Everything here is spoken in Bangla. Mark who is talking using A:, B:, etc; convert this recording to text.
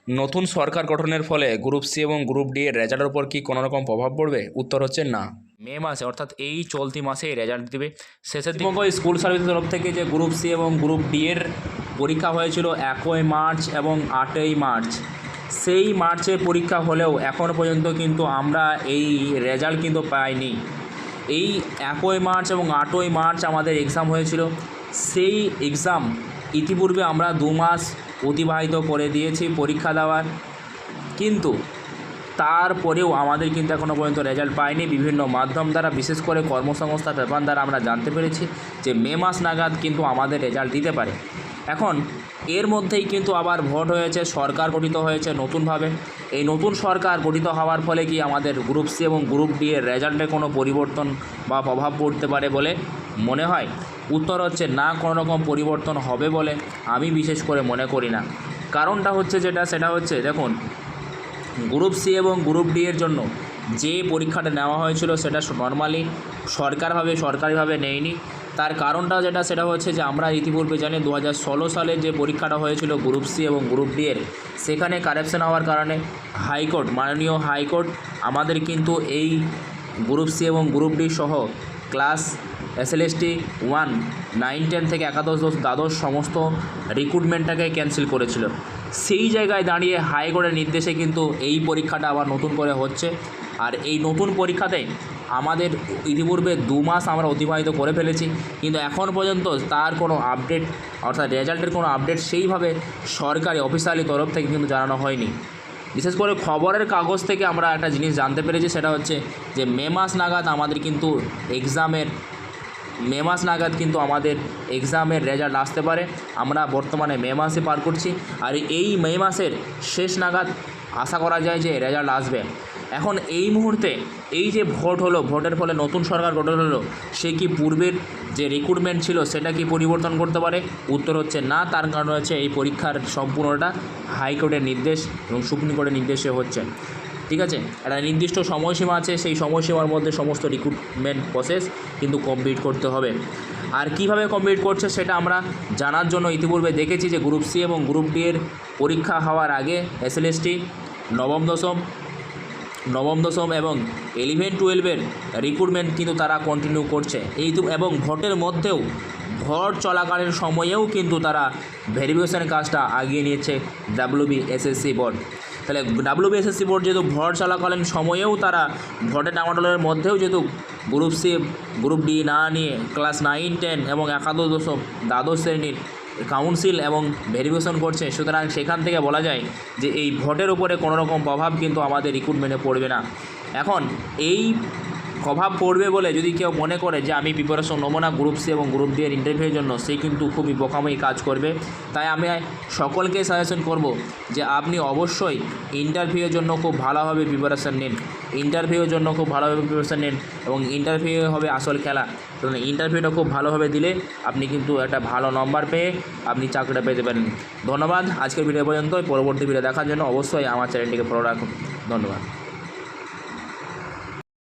A: নতুন সরকার গঠনের ফলে গ্রুপ সি এবং গ্রুপ ডি এর রেজাল্টের উপর কি কোনো রকম প্রভাব পড়বে? উত্তর হচ্ছে না। মে মাসে অর্থাৎ এই চলতি মাসেই রেজাল্ট দেবে। শেষের দিকে স্কুল সার্ভিসের তরফ থেকে যে গ্রুপ সি এবং গ্রুপ ডি এর পরীক্ষা হয়েছিল 1 মার্চ এবং 8 মার্চ, সেই মার্চে পরীক্ষা হলেও এখনও পর্যন্ত কিন্তু আমরা এই রেজাল্ট কিন্তু পাইনি। এই 1 মার্চ এবং 8 মার্চ আমাদের এক্সাম হয়েছিল। সেই এক্সাম ইতিপূর্বে আমরা 2 মাস অতিবাহিত করে দিয়েছি পরীক্ষা দেওয়ার, কিন্তু তারপরেও আমাদের কিন্তু এখনও পর্যন্ত রেজাল্ট পাইনি। বিভিন্ন মাধ্যম দ্বারা, বিশেষ করে কর্মসংস্থান পেপার দ্বারা আমরা জানতে পেরেছি যে মে মাস নাগাদ কিন্তু আমাদের রেজাল্ট দিতে পারে। এখন এর মধ্যেই কিন্তু আবার ভোট হয়েছে, সরকার গঠিত হয়েছে নতুনভাবে। এই নতুন সরকার গঠিত হওয়ার ফলে কি আমাদের গ্রুপ সি এবং গ্রুপ ডি এর রেজাল্টে কোনো পরিবর্তন বা প্রভাব পড়তে পারে বলে মনে হয়? উত্তর হচ্ছে না, কোনো রকম পরিবর্তন হবে বলে আমি বিশেষ করে মনে করি না। কারণটা হচ্ছে সেটা হচ্ছে, দেখুন, গ্রুপ সি এবং গ্রুপ ডি এর জন্য যে পরীক্ষাটা নেওয়া হয়েছিল সেটা নর্মালি সরকারিভাবে নেয়নি। তার কারণটা সেটা হচ্ছে যে আমরা ইতিপূর্বে জানি 2016 সালে যে পরীক্ষাটা হয়েছিল গ্রুপ সি এবং গ্রুপ ডি এর, সেখানে কারেকশন হওয়ার কারণে মাননীয় হাইকোর্ট আমাদের কিন্তু এই গ্রুপ সি এবং গ্রুপ ডি সহ ক্লাস SLST 1, 9, 10 থেকে একাদশ দ্বাদশ সমস্ত রিক্রুটমেন্টটাকে ক্যান্সেল করেছিল। সেই জায়গায় দাঁড়িয়ে হাইকোর্টের নির্দেশে কিন্তু এই পরীক্ষাটা আবার নতুন করে হচ্ছে। আর এই নতুন পরীক্ষাতে আমাদের ইতিপূর্বে 2 মাস আমরা অতিবাহিত করে ফেলেছি, কিন্তু এখন পর্যন্ত তার কোনো আপডেট, অর্থাৎ রেজাল্টের কোনো আপডেট সেইভাবে সরকারি অফিসিয়ালি তরফ থেকে কিন্তু জানানো হয়নি। বিশেষ করে খবরের কাগজ থেকে আমরা একটা জিনিস জানতে পেরেছি, সেটা হচ্ছে যে মে মাস নাগাদ আমাদের কিন্তু এক্সামের রেজাল্ট আসতে পারে। আমরা বর্তমানে মে মাসে পার করছি, আর এই মে মাসের শেষ নাগাদ আশা করা যায় যে রেজাল্ট আসবে। এখন এই মুহূর্তে এই যে ভোট হলো, ভোটের ফলে নতুন সরকার গঠন হলো, সে কি পূর্বের যে রিক্রুটমেন্ট ছিল সেটা কি পরিবর্তন করতে পারে? উত্তর হচ্ছে না। তার কারণ হচ্ছে এই পরীক্ষার সম্পূর্ণটা হাইকোর্টের নির্দেশ এবং সুপ্রিম কোর্টের নির্দেশে হচ্ছে। ঠিক আছে, একটা নির্দিষ্ট সময়সীমা আছে, সেই সময়সীমার মধ্যে সমস্ত রিক্রুটমেন্ট প্রসেস কিন্তু কমপ্লিট করতে হবে। আর কিভাবে কমপ্লিট করছে সেটা আমরা জানার জন্য ইতিপূর্বে দেখেছি যে গ্রুপ সি এবং গ্রুপ ডি এর পরীক্ষা হওয়ার আগে SLST নবম দশম এবং 11-12 রিক্রুটমেন্ট কিন্তু তারা কন্টিনিউ করছে। এবং ভোটের মধ্যেও, ভোট চলাকালীন সময়েও কিন্তু তারা ভেরিফিকেশন কাজটা আগিয়ে নিয়েছে WBSSC বোর্ড। তাহলে WBSSC বোর্ড যেহেতু ভোট চলাকালীন সময়েও তারা ভোটের টামাটোলের মধ্যেও যেহেতু গ্রুপ সি গ্রুপ ডি না নিয়ে ক্লাস 9, 10 এবং একাদশ দশম দ্বাদশ শ্রেণীর কাউন্সিল এবং ভেরিফিকেশন করছে, সুতরাং সেখান থেকে বলা যায় যে এই ভোটের উপরে কোনো রকম প্রভাব কিন্তু আমাদের রিক্রুটমেন্টে পড়বে না। এখন এই প্রভাব পড়বে বলে যদি কেউ মনে করে যে আমি প্রিপারেশন নেবো না গ্রুপ সি এবং গ্রুপ ডি এর ইন্টারভিউয়ের জন্য, সে কিন্তু খুবই বোকামি কাজ করবে। তাই আমি সকলকে সাজেশন করব যে আপনি অবশ্যই ইন্টারভিউয়ের জন্য খুব ভালোভাবে প্রিপারেশন নিন। এবং ইন্টারভিউ হবে আসল খেলা। তো ইন্টারভিউটা খুব ভালোভাবে দিলে আপনি কিন্তু একটা ভালো নম্বর পেয়ে আপনি চাকরিটা পেতে পারেন। ধন্যবাদ। আজকের ভিডিও পর্যন্ত। পরবর্তী ভিডিও দেখার জন্য অবশ্যই আমার চ্যানেলটিকে ফলো রাখুন। ধন্যবাদ।